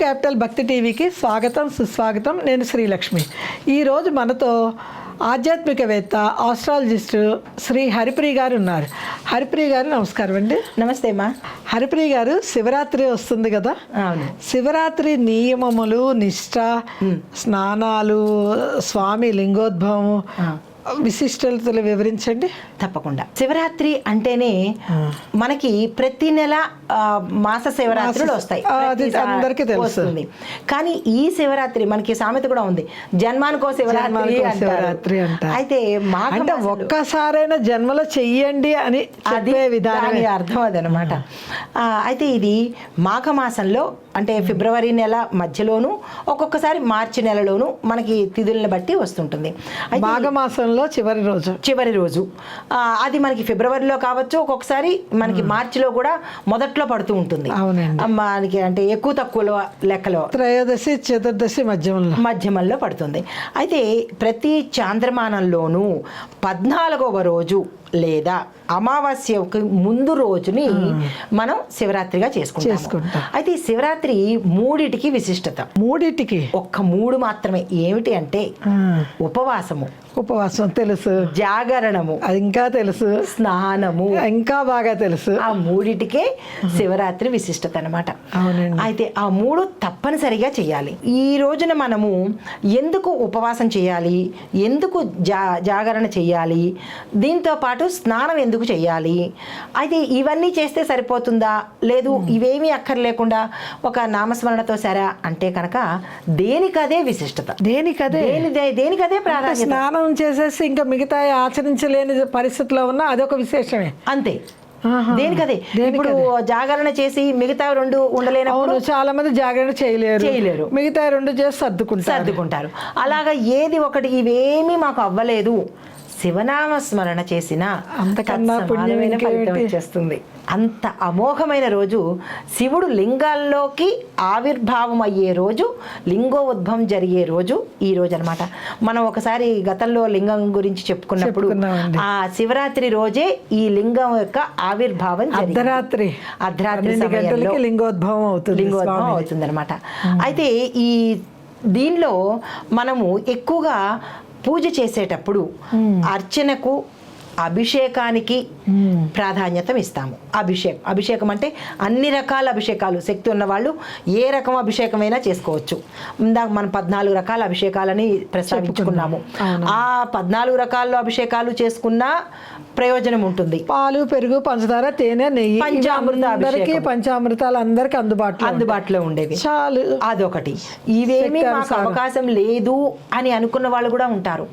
Capital భక్తి టీవీకి స్వాగతం సుస్వాగతం. నేను శ్రీలక్ష్మి. ఈరోజు మనతో ఆధ్యాత్మికవేత్త ఆస్ట్రాలజిస్ట్ శ్రీ హరిప్రియ గారు ఉన్నారు. హరిప్రియ గారు నమస్కారం అండి. నమస్తే అమ్మా. హరిప్రియ గారు, శివరాత్రి వస్తుంది కదా, అవును. శివరాత్రి నియమములు, నిష్ఠ, స్నానాలు, స్వామి లింగోద్భవం, విశిష్టతలు వివరించండి. తప్పకుండా. శివరాత్రి అంటేనే మనకి ప్రతి నెల మాస శివరాత్రులు వస్తాయి, అందరికీ తెలుస్తుంది. కానీ ఈ శివరాత్రి మనకి సామెత కూడా ఉంది, జన్మానికో శివరాత్రి అంటారు. అయితే అంటే ఒక్కసారైనా జన్మలో చెయ్యండి అని చెప్పే విధానం, అర్థం అదనమాట. అయితే ఇది మాఘమాసంలో అంటే ఫిబ్రవరి నెల మధ్యలోను, ఒక్కొక్కసారి మార్చి నెలలోను మనకి తిథులను బట్టి వస్తుంటుంది. మాఘమాసంలో చివరి రోజు అది మనకి ఫిబ్రవరిలో కావచ్చు, ఒక్కొక్కసారి మనకి మార్చిలో కూడా మొదట్లో పడుతూ ఉంటుంది. మనకి అంటే ఎక్కువ తక్కువలో లెక్కలో త్రయోదశి చతుర్దశి మధ్యమంలో పడుతుంది. అయితే ప్రతి చాంద్రమానంలోనూ 14వ రోజు లేదా అమావాస్యకు ముందు రోజుని మనం శివరాత్రిగా చేసుకుంటాం. అయితే ఈ శివరాత్రి మూడిటికి విశిష్టత. మూడిటికి ఒక్క 3 మాత్రమే. ఏమిటి అంటే ఉపవాసం తెలుసు, జాగరణము అది ఇంకా తెలుసు, స్నానము ఇంకా బాగా తెలుసు. ఆ మూడిటికే శివరాత్రి విశిష్టత అనమాట. అయితే ఆ 3 తప్పనిసరిగా చేయాలి. ఈ రోజున మనము ఎందుకు ఉపవాసం చేయాలి, ఎందుకు జాగరణ చేయాలి, దీంతో పాటు స్నానం ఎందుకు చేయాలి, అయితే ఇవన్నీ చేస్తే సరిపోతుందా, లేదు ఇవేమీ అక్కర్లేకుండా ఒక నామస్మరణతో సరా అంటే కనుక దేనికదే విశిష్టత, దేనికదే ప్రాధాన్యత. స్నానం చేసేసి ఇంకా మిగతా ఆచరించలేని పరిస్థితిలో ఉన్న అదొక విశేషమే, అంతే. దేనికదే. ఇప్పుడు జాగరణ చేసి మిగతా 2 ఉండలేనప్పుడు చాలా మంది జాగరణ చేయలేరు, మిగతా 2 చేసి సర్దుకుంటారు. అలాగా ఏది ఒకటి ఇవేమీ మాకు అవ్వలేదు, శివనామ స్మరణ చేసిన అంతకన్నా పుణ్యమైన ఫలితం వచ్చేస్తుంది. అంత అమోఘమైన రోజు, శివుడు లింగాల్లోకి ఆవిర్భావం అయ్యే రోజు, లింగోద్భవం జరిగే రోజు ఈ రోజు అనమాట. మనం ఒకసారి గతంలో లింగం గురించి చెప్పుకున్నప్పుడు ఆ శివరాత్రి రోజే ఈ లింగం యొక్క ఆవిర్భావం అర్ధరాత్రి గంటలకి లింగోద్భవం అవుతుంది అనమాట. అయితే ఈ దీనిలో మనము ఎక్కువగా పూజ చేసేటప్పుడు అర్చనకు, అభిషేకానికి ప్రాధాన్యత ఇస్తాము. అభిషేకం అంటే అన్ని రకాల అభిషేకాలు, శక్తి ఉన్న వాళ్ళు ఏ రకం అభిషేకమైనా చేసుకోవచ్చు. ఇందాక మనం 14 రకాల అభిషేకాలని ప్రస్తావించుకున్నాము. ఆ 14 రకాల అభిషేకాలు చేసుకున్న ప్రయోజనం ఉంటుంది. పాలు, పెరుగు, పంచదార, తేనె, నెయ్యి, పంచామృతాలు అందరికి అందుబాటులో ఉండేవి చాలు. అదొకటి. ఇవేమీ మాకు అవకాశం లేదు అని అనుకున్న వాళ్ళు కూడా ఉంటారు.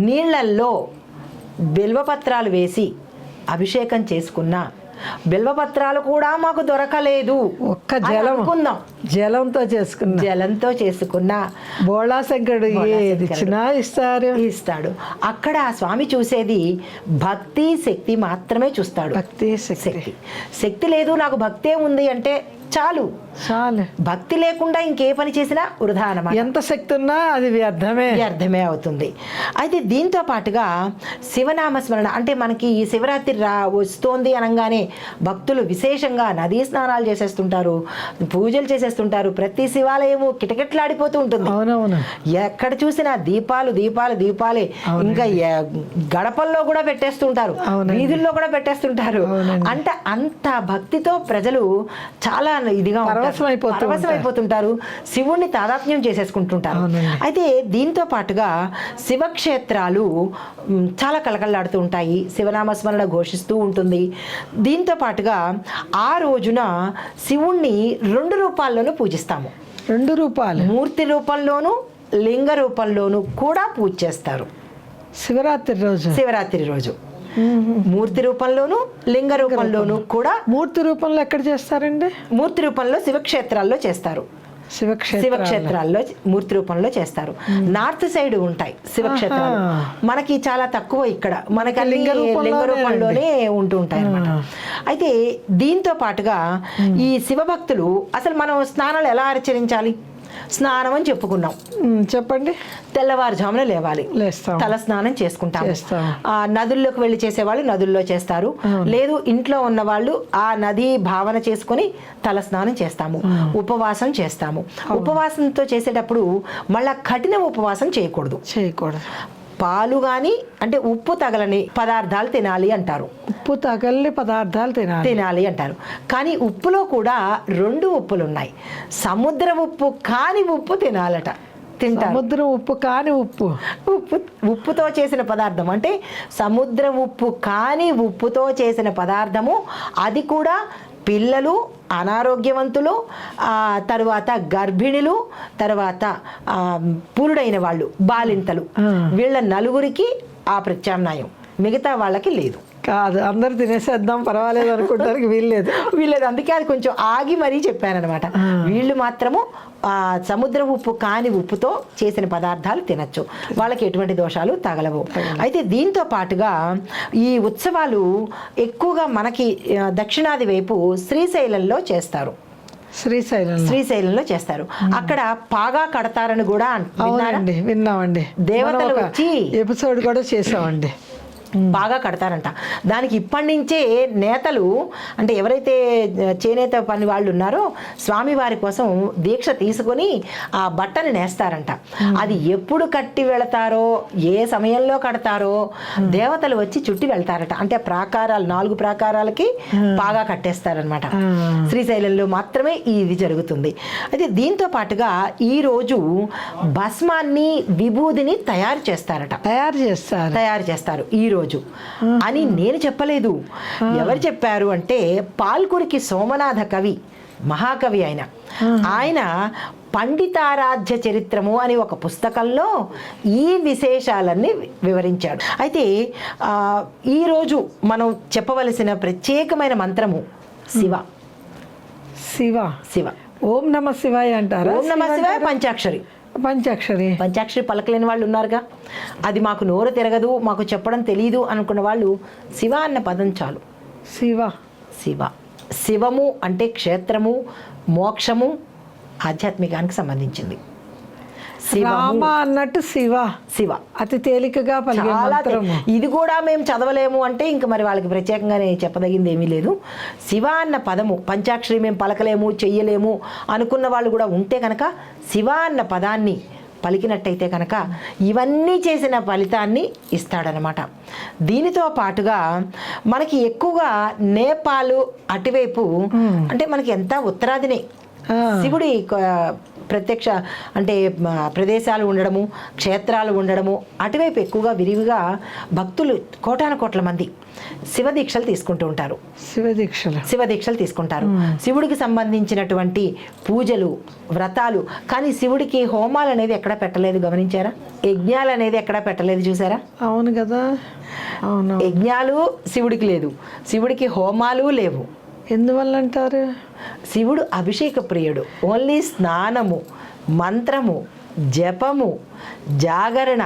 నీళ్లల్లో బిల్వపత్రాలు వేసి అభిషేకం చేసుకున్నా బిల్వపత్రాలు కూడా మాకు దొరకలేదు, ఒక్క జలంతో చేసుకున్న బోళా శంకరుడు ఇస్తాడు. అక్కడ ఆ స్వామి చూసేది భక్తి శక్తి మాత్రమే చూస్తాడు. శక్తి లేదు, నాకు భక్తే ఉంది అంటే చాలు. భక్తి లేకుండా ఇంకే పని చేసినా వృధా అన్నమాట. ఎంత శక్తి ఉన్నా అది వ్యర్థమే అవుతుంది. అయితే దీంతో పాటుగా శివనామస్మరణ అంటే మనకి ఈ శివరాత్రి వస్తోంది అనగానే భక్తులు విశేషంగా నదీ స్నానాలు చేసేస్తుంటారు, పూజలు చేసేస్తుంటారు. ప్రతి శివాలయము కిటకిటలాడిపోతూ ఉంటుంది. ఎక్కడ చూసినా దీపాలే. ఇంకా గడపల్లో కూడా పెట్టేస్తుంటారు, వీధుల్లో కూడా పెట్టేస్తుంటారు. అంటే అంత భక్తితో ప్రజలు చాలా ఇదిగా పరవశమైపోతుంటారు, శివుణ్ణి తాదాత్మ్యం చేసేసుకుంటుంటారు. అయితే దీంతో పాటుగా శివక్షేత్రాలు చాలా కలకల్లాడుతూ ఉంటాయి, శివనామస్మరణ ఘోషిస్తూ ఉంటుంది. దీంతో పాటుగా ఆ రోజున శివుణ్ణి 2 రూపాల్లోనూ పూజిస్తాము. 2 రూపాలు, మూర్తి రూపంలోను, లింగ రూపంలోను కూడా పూజ చేస్తారు శివరాత్రి రోజు. మూర్తి రూపంలోను, లింగ రూపంలోను కూడా. మూర్తి రూపంలో ఎక్కడ చేస్తారండి? మూర్తి రూపంలో శివక్షేత్రాల్లో చేస్తారు. శివక్షేత్రాల్లో మూర్తి రూపంలో చేస్తారు. నార్త్ సైడ్ ఉంటాయి శివక్షేత్రాలు, మనకి చాలా తక్కువ. ఇక్కడ మనకి లింగ రూపంలోనే ఉంటూ ఉంటాయి అన్నమాట. అయితే దీంతో పాటుగా ఈ శివభక్తులు అసలు మనం స్నానాలు ఎలా ఆచరించాలి, స్నానం అని చెప్పుకున్నాం. చెప్పండి. తెల్లవారుజామున లేవాలి, లేస్తాం, తల స్నానం చేసుకుంటాం. చేస్తాం. నదుల్లోకి వెళ్ళి చేసేవాళ్ళు నదుల్లో చేస్తారు, లేదు ఇంట్లో ఉన్న వాళ్ళు ఆ నది భావన చేసుకొని తల స్నానం చేస్తాము. ఉపవాసం చేస్తాము. ఉపవాసంతో చేసేటప్పుడు మళ్ళా కఠిన ఉపవాసం చేయకూడదు. పాలు కానీ అంటే ఉప్పు తగలని పదార్థాలు తినాలి అంటారు. ఉప్పు తగలని పదార్థాలు తినాలి అంటారు. కానీ ఉప్పులో కూడా 2 ఉప్పులు ఉన్నాయి. సముద్ర ఉప్పు కాని ఉప్పు తినాలట. తింటారు. సముద్రం ఉప్పు కాని ఉప్పుతో చేసిన పదార్థం అంటే సముద్ర ఉప్పు కాని ఉప్పుతో చేసిన పదార్థము, అది కూడా పిల్లలు, అనారోగ్యవంతులు, తరువాత గర్భిణులు, తర్వాత పురుడైన వాళ్ళు, బాలింతలు, వీళ్ళ నలుగురికి ఆ ప్రత్యామ్నాయం, మిగతా వాళ్ళకి లేదు. కాదు, అందరు తినేసేద్దాం పర్వాలేదు అనుకుంటానికి వీల్లేదు. అందుకే అది కొంచెం ఆగి మరీ చెప్పానమాట. వీళ్ళు మాత్రము సముద్ర ఉప్పు కాని ఉప్పుతో చేసిన పదార్థాలు తినచ్చు, వాళ్ళకి ఎటువంటి దోషాలు తగలవు. అయితే దీంతో పాటుగా ఈ ఉత్సవాలు ఎక్కువగా మనకి దక్షిణాది వైపు శ్రీశైలంలో చేస్తారు. శ్రీశైలంలో చేస్తారు. అక్కడ పాగా కడతారని కూడా విన్నామండి. దేవతలు వచ్చి ఎపిసోడ్ కూడా చేసామండి. బాగా కడతారంట. దానికి ఇప్పటి నుంచే నేతలు, అంటే ఎవరైతే చేనేత పని వాళ్ళు ఉన్నారో స్వామివారి కోసం దీక్ష తీసుకొని ఆ బట్టని నేస్తారంట. అది ఎప్పుడు కట్టి వెళతారో, ఏ సమయంలో కడతారో దేవతలు వచ్చి చుట్టి వెళ్తారట. అంటే ప్రాకారాలు, 4 ప్రాకారాలకి బాగా కట్టేస్తారనమాట. శ్రీశైలంలో మాత్రమే ఇది జరుగుతుంది. అయితే దీంతో పాటుగా ఈ రోజు భస్మాన్ని, విభూదిని తయారు చేస్తారు ఈ రోజు అని నేను చెప్పలేదు. ఎవరు చెప్పారు అంటే పాల్కురికి సోమనాథ కవి, మహాకవి ఆయన పండితారాధ్య చరిత్రము అని ఒక పుస్తకంలో ఈ విశేషాలన్నీ వివరించాడు. అయితే ఈరోజు మనం చెప్పవలసిన ప్రత్యేకమైన మంత్రము శివ. ఓం నమ శివాయ అంటారు. ఓం నమ శివాయ పంచాక్షరి పలకలేని వాళ్ళు ఉన్నారుగా. అది మాకు నోరు తిరగదు, మాకు చెప్పడం తెలియదు అనుకున్న వాళ్ళు శివ అన్న పదం చాలు. శివము అంటే క్షేత్రము, మోక్షము, ఆధ్యాత్మికానికి సంబంధించింది. రామ అన్నట్టు శివ అతి తేలికగా పలికే మంత్రము. ఇది కూడా మేము చదవలేము అంటే ఇంక మరి వాళ్ళకి ప్రత్యేకంగా చెప్పదగింది ఏమీ లేదు. శివ అన్న పదము, పంచాక్షరి మేము పలకలేము, చెయ్యలేము అనుకున్న వాళ్ళు కూడా ఉంటే కనుక శివ అన్న పదాన్ని పలికినట్టయితే కనుక ఇవన్నీ చేసిన ఫలితాన్ని ఇస్తాడనమాట. దీనితో పాటుగా మనకి ఎక్కువగా నేపాల్ అటువైపు, అంటే మనకి ఎంత ఉత్తరాదినే శివుడి ప్రత్యక్ష అంటే ప్రదేశాలు ఉండడము, క్షేత్రాలు ఉండడము, అటువైపు ఎక్కువగా విరివిగా భక్తులు కోటాను మంది శివదీక్షలు తీసుకుంటూ ఉంటారు. శివదీక్షలు తీసుకుంటారు. శివుడికి సంబంధించినటువంటి పూజలు, వ్రతాలు. కానీ శివుడికి హోమాలు అనేది ఎక్కడ పెట్టలేదు, గమనించారా? యజ్ఞాలు అనేది ఎక్కడ పెట్టలేదు, చూసారా? అవును కదా. అవును, యజ్ఞాలు శివుడికి లేదు, శివుడికి హోమాలు లేవు. ఎందువల్ల అంటారు? శివుడు అభిషేక ప్రియుడు. ఓన్లీ స్నానము, మంత్రము, జపము, జాగరణ,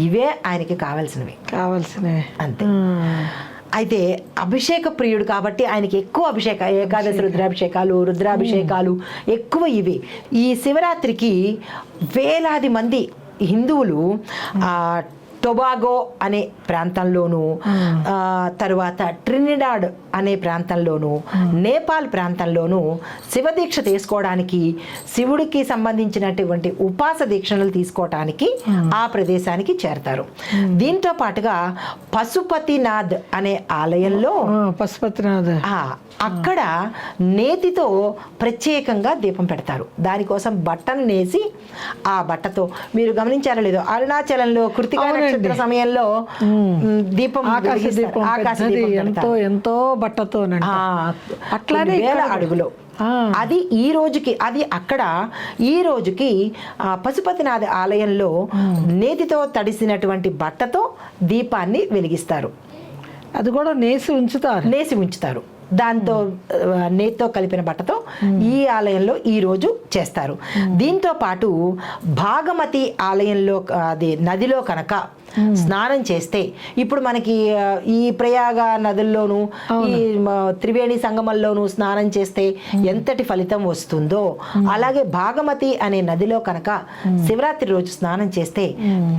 ఇవే ఆయనకి కావాల్సినవి అంతే. అయితే అభిషేక ప్రియుడు కాబట్టి ఆయనకి ఎక్కువ ఏకాదశి రుద్రాభిషేకాలు ఎక్కువ ఇవి. ఈ శివరాత్రికి వేలాది మంది హిందువులు టొబాగో అనే ప్రాంతంలోను, తరువాత ట్రినిడాడ్ అనే ప్రాంతంలోను, నేపాల్ ప్రాంతంలోను శివదీక్ష తీసుకోవడానికి, శివుడికి సంబంధించినటువంటి ఉపాస దీక్షలు తీసుకోవటానికి ఆ ప్రదేశానికి చేరతారు. దీంతో పాటుగా పశుపతినాథ్ అనే ఆలయంలో అక్కడ నేతితో ప్రత్యేకంగా దీపం పెడతారు. దానికోసం బట్టను నేసి ఆ బట్టతో, మీరు గమనించారో లేదో, అరుణాచలంలో కృతికా నక్షత్ర సమయంలో దీపం, ఆకాశ దీపం ఎంతో బట్టతో అట్లానే అడుగులో. అది ఈ రోజుకి, అది అక్కడ ఈ రోజుకి పశుపతినాథ ఆలయంలో నేతితో తడిసినటువంటి బట్టతో దీపాన్ని వెలిగిస్తారు. అది కూడా నేసి ఉంచుతారు. దాంతో నేతితో కలిపిన బట్టతో ఈ ఆలయంలో ఈ రోజు చేస్తారు. దీంతో పాటు భాగమతి ఆలయంలో, అది నదిలో కనుక స్నానం చేస్తే ఇప్పుడు మనకి ఈ ప్రయాగ నదుల్లోనూ ఈ త్రివేణి సంగమంలోనూ స్నానం చేస్తే ఎంతటి ఫలితం వస్తుందో అలాగే భాగమతి అనే నదిలో కనుక శివరాత్రి రోజు స్నానం చేస్తే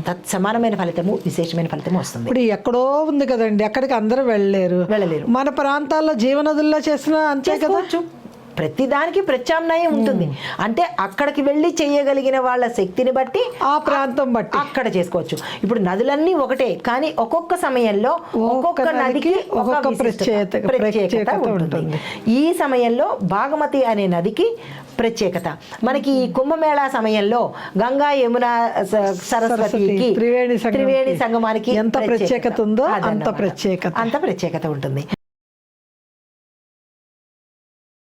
తత్సమానమైన ఫలితము, విశేషమైన ఫలితము వస్తుంది. ఇప్పుడు ఎక్కడో ఉంది కదండి, అక్కడికి అందరూ వెళ్ళలేరు. మన ప్రాంతాల్లో జీవనదుల్లో చేసిన అంతే కదా. ప్రతి దానికి ప్రత్యామ్నాయం ఉంటుంది. అంటే అక్కడికి వెళ్ళి చేయగలిగిన వాళ్ళ శక్తిని బట్టి ఆ ప్రాంతం బట్టి అక్కడ చేసుకోవచ్చు. ఇప్పుడు నదులన్నీ ఒకటే, కానీ ఒక్కొక్క సమయంలో ఒక్కొక్క నదికి ఒక్కొక్క ప్రత్యేకత ఉంటుంది. ఈ సమయంలో భాగమతి అనే నదికి ప్రత్యేకత. మనకి ఈ కుంభమేళా సమయంలో గంగా యమున సరస్వతికి త్రివేణి సంగమానికి ఎంత ప్రత్యేకత ఉందో అంత ప్రత్యేకత ఉంటుంది.